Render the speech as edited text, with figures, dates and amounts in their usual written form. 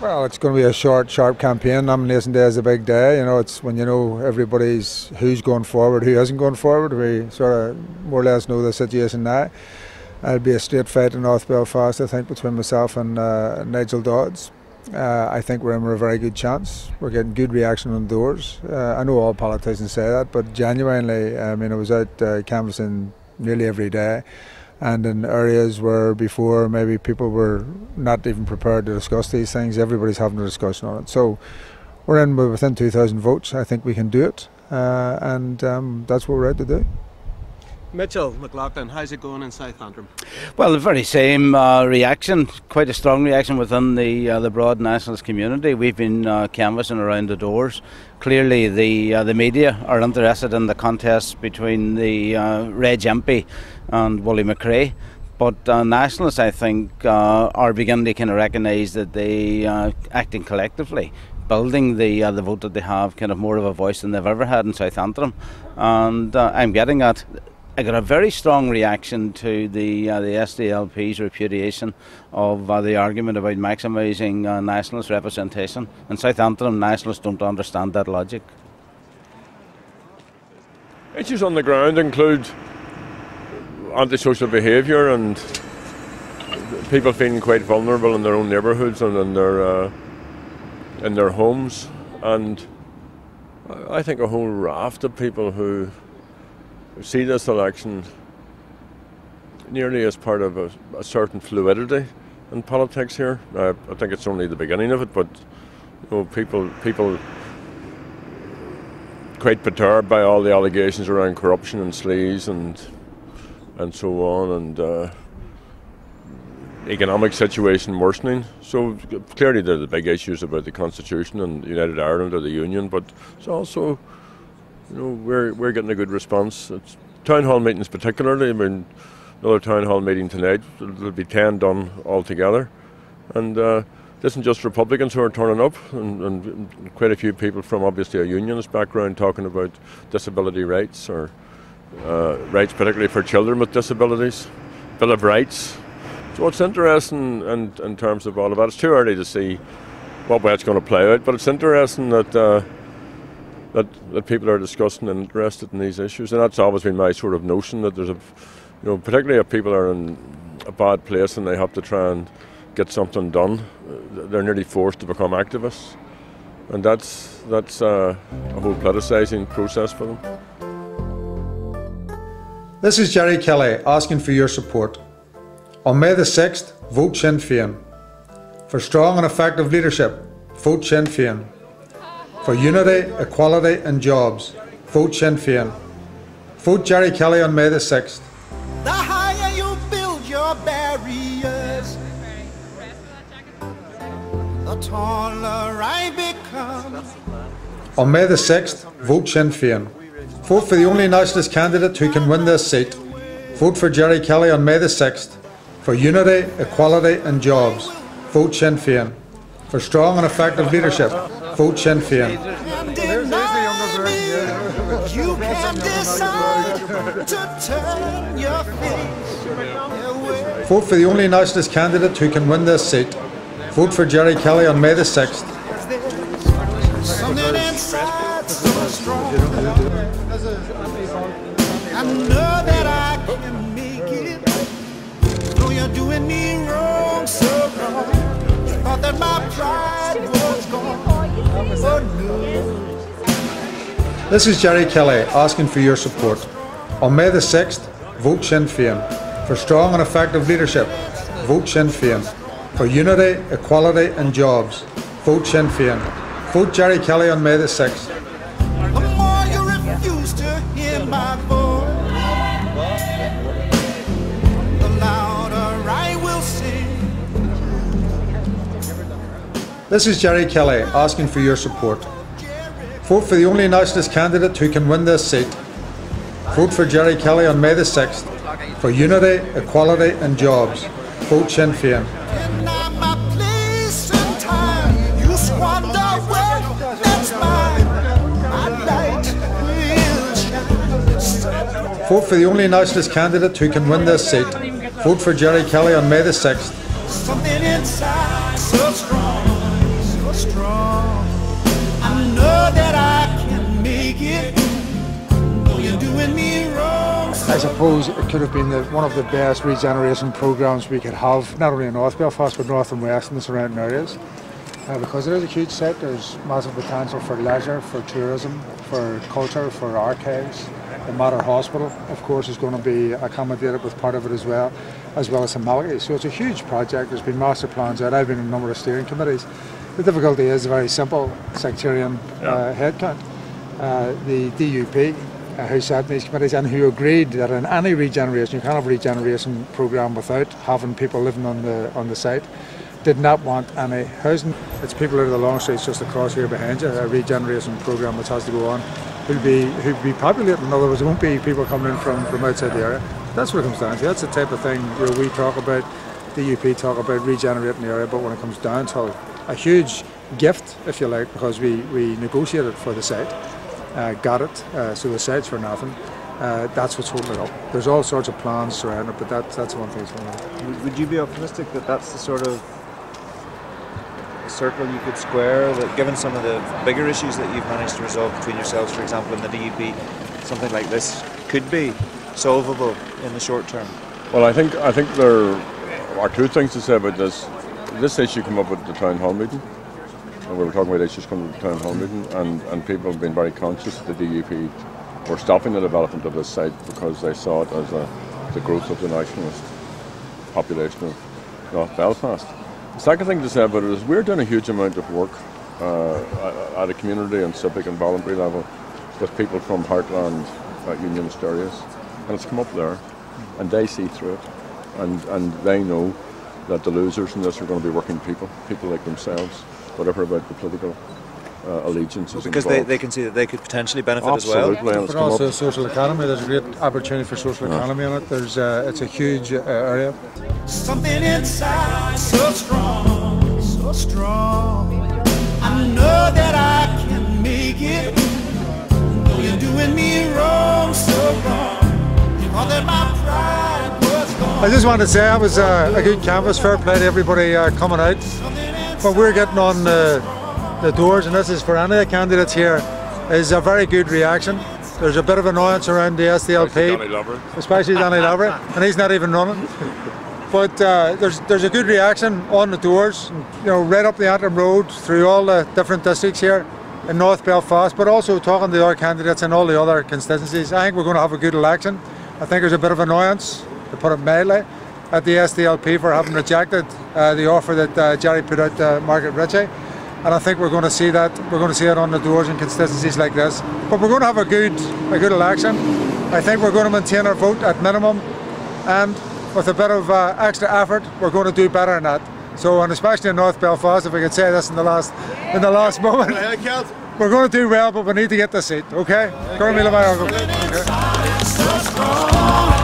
Well, it's going to be a short, sharp campaign. Nomination day is a big day. You know, it's when you know everybody's who's going forward, who isn't going forward. We sort of more or less know the situation now. It'll be a straight fight in North Belfast, I think, between myself and Nigel Dodds. I think we're in with a very good chance. We're getting good reaction on doors. I know all politicians say that, but genuinely, I mean, I was out canvassing nearly every day, and in areas where before maybe people were not even prepared to discuss these things, everybody's having a discussion on it. So we're in within 2,000 votes. I think we can do it, and that's what we're out to do. Mitchel, McLaughlin, how's it going in South Antrim? Well, the very same reaction, quite a strong reaction within the broad nationalist community. We've been canvassing around the doors. Clearly the media are interested in the contest between the Reg MP and Willie McRae. But nationalists, I think, are beginning to kind of recognise that they are acting collectively, building the vote that they have, kind of more of a voice than they've ever had in South Antrim. And I'm getting at, I got a very strong reaction to the SDLP's repudiation of the argument about maximising nationalist representation. In South Antrim, nationalists don't understand that logic. Issues on the ground include antisocial behaviour and people feeling quite vulnerable in their own neighbourhoods and in their homes, and I think a whole raft of people who see this election nearly as part of a certain fluidity in politics here. I think it's only the beginning of it, but you know, people quite perturbed by all the allegations around corruption and sleaze and so on, and economic situation worsening. So clearly there are the big issues about the Constitution and United Ireland or the Union, but it's also, you know, we're getting a good response. It's town hall meetings particularly. I mean, another town hall meeting tonight. There'll be 10 done altogether, and this isn't just Republicans who are turning up, and quite a few people from obviously a unionist background talking about disability rights or rights particularly for children with disabilities, Bill of Rights. So it's interesting in terms of all of that. It's too early to see what way it's going to play out, but it's interesting that that people are discussing and interested in these issues, and that's always been my sort of notion, that there's particularly if people are in a bad place and they have to try and get something done, they're nearly forced to become activists, and that's a whole politicising process for them. This is Gerry Kelly asking for your support. On May the 6th, vote Sinn Fein. For strong and effective leadership, vote Sinn Fein. For unity, equality and jobs, vote Sinn Fein. Vote Gerry Kelly on May the 6th. The higher you build your barriers, the taller I become. On May the 6th, vote Sinn Fein. Vote for the only nationalist candidate who can win this seat. Vote for Gerry Kelly on May the 6th. For unity, equality and jobs, vote Sinn Fein. For strong and effective leadership, vote Sinn Fein. You can decide to turn your face. Vote for the only nationalist candidate who can win this seat. Vote for Gerry Kelly on May the 6th. Something inside so strong. I know that I can make it. Though you're doing me wrong, so wrong. Thought that my pride was gone. Oh no. This is Gerry Kelly asking for your support. On May the 6th, vote Sinn Fein. For strong and effective leadership, vote Sinn Fein. For unity, equality and jobs, vote Sinn Fein. Vote Gerry Kelly on May the 6th. The more you refuse to hear my voice, the louder I will sing. This is Gerry Kelly asking for your support. Vote for the only nationalist candidate who can win this seat. Vote for Gerry Kelly on May the 6th. For unity, equality and jobs, vote Sinn Fein. Vote for the only nationalist candidate who can win this seat. Vote for Gerry Kelly on May the 6th. Something inside so strong. strong. I know that I can make it. Though you're doing me wrong. I suppose it could have been one of the best regeneration programmes we could have, not only in North Belfast but North and West and the surrounding areas. Because it is a huge site, there's massive potential for leisure, for tourism, for culture, for archives. The Mater Hospital, of course, is going to be accommodated with part of it as well as Amalgam. So it's a huge project. There's been master plans out. I've been in a number of steering committees. The difficulty is a very simple sectarian headcount. The DUP, who sat in these committees and who agreed that in any regeneration, you can't have a regeneration programme without having people living on the site, did not want any housing. It's people out of the long streets just across here behind you, a regeneration programme which has to go on, who'll be populating. In other words, there won't be people coming in from outside the area. That's what it comes down to. That's the type of thing we talk about, the UP talk about regenerating the area, but when it comes down to a huge gift, if you like, because we negotiated for the site, got it, so the site's for nothing. That's what's holding it up. There's all sorts of plans surrounding it, but that's one thing that's holding it up. Would you be optimistic that that's the sort of circle you could square, that given some of the bigger issues that you've managed to resolve between yourselves, for example, in the DUP, something like this could be solvable in the short term? Well, I think there are two things to say about this. This issue came up at the town hall meeting, and we were talking about issues coming to the town hall meeting, and people have been very conscious that the DUP were stopping the development of this site because they saw it as the growth of the nationalist population of North Belfast. The second thing to say about it is we're doing a huge amount of work at a community and civic and voluntary level with people from heartland unionist areas, and it's come up there, and they see through it, and they know that the losers in this are going to be working people like themselves, whatever about the political allegiances. Because they can see that they could potentially benefit as well. Absolutely, but also social economy. There's a great opportunity for social economy in it. It's a huge area. Something inside so strong, so strong. I know that I can make it. Though you're doing me wrong, so wrong. All that my pride was gone. I just wanted to say it was a good canvas. Fair play to everybody coming out. But we're getting on the doors, and this is for any of the candidates here, is a very good reaction. There's a bit of annoyance around the SDLP, especially Danny Lover, and he's not even running. But there's a good reaction on the doors, right up the Antrim Road, through all the different districts here in North Belfast, but also talking to the other candidates in all the other constituencies. I think we're going to have a good election. I think there's a bit of annoyance, to put it mildly, at the SDLP for having rejected the offer that Gerry put out to Margaret Ritchie. And I think we're going to see that. We're going to see it on the doors in constituencies like this. But we're going to have a good election. I think we're going to maintain our vote at minimum, and with a bit of extra effort, we're going to do better than that. So, and especially in North Belfast, if I could say this in the last moment, we're going to do well, but we need to get the seat. Okay? So strong.